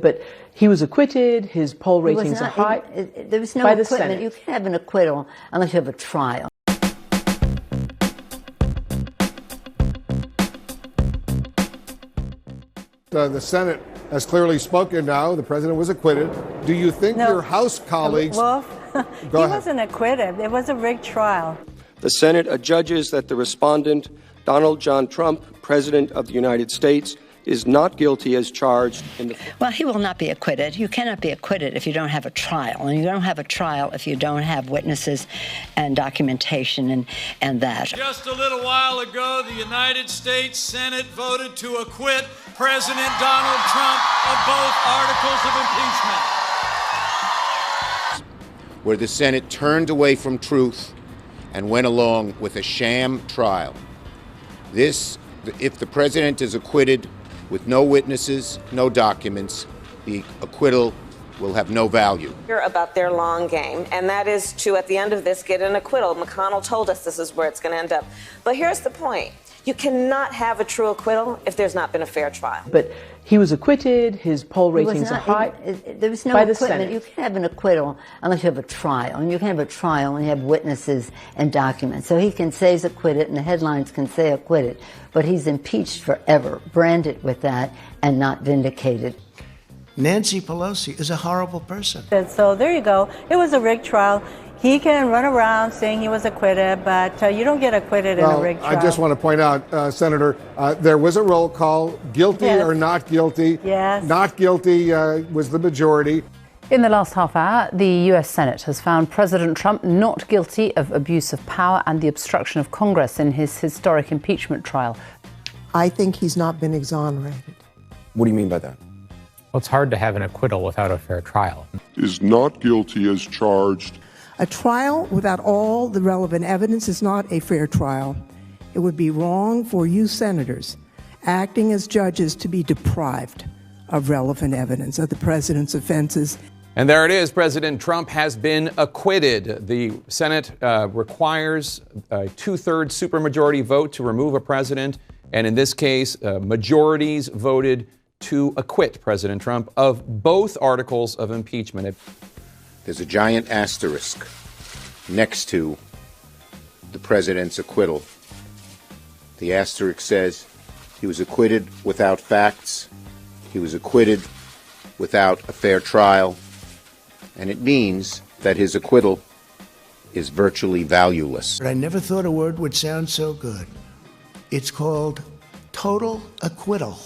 But he was acquitted, his poll ratings are high. There was no acquittal. You can't have an acquittal unless you have a trial. The Senate has clearly spoken now. The president was acquitted. Do you think your House colleagues... Well, he wasn't acquitted. It was a rigged trial. The Senate adjudges that the respondent, Donald John Trump, President of the United States, is not guilty as charged in the... Well, he will not be acquitted. You cannot be acquitted if you don't have a trial. And you don't have a trial if you don't have witnesses and documentation and that. Just a little while ago, the United States Senate voted to acquit President Donald Trump of both articles of impeachment. Where the Senate turned away from truth and went along with a sham trial. This, if the president is acquitted with no witnesses, no documents, the acquittal will have no value. About their long game, and that is to, at the end of this, get an acquittal. McConnell told us this is where it's going to end up. But here's the point. You cannot have a true acquittal if there's not been a fair trial. But he was acquitted, his poll ratings are high. There was no acquittal. You can't have an acquittal unless you have a trial. And you can have a trial when you have witnesses and documents. So he can say he's acquitted, and the headlines can say acquitted. But he's impeached forever, branded with that, and not vindicated. Nancy Pelosi is a horrible person. So there you go. It was a rigged trial. He can run around saying he was acquitted, but you don't get acquitted in a rigged trial. I just want to point out, Senator, there was a roll call, guilty or not guilty. Yes. Not guilty was the majority. In the last half hour, the US Senate has found President Trump not guilty of abuse of power and the obstruction of Congress in his historic impeachment trial. I think he's not been exonerated. What do you mean by that? Well, it's hard to have an acquittal without a fair trial. Is not guilty as charged. A trial without all the relevant evidence is not a fair trial. It would be wrong for you senators acting as judges to be deprived of relevant evidence of the president's offenses. And there it is. President Trump has been acquitted. The Senate requires a two-thirds supermajority vote to remove a president. And in this case, majorities voted to acquit President Trump of both articles of impeachment. There's a giant asterisk next to the president's acquittal. The asterisk says he was acquitted without facts, he was acquitted without a fair trial, and it means that his acquittal is virtually valueless. But I never thought a word would sound so good. It's called total acquittal.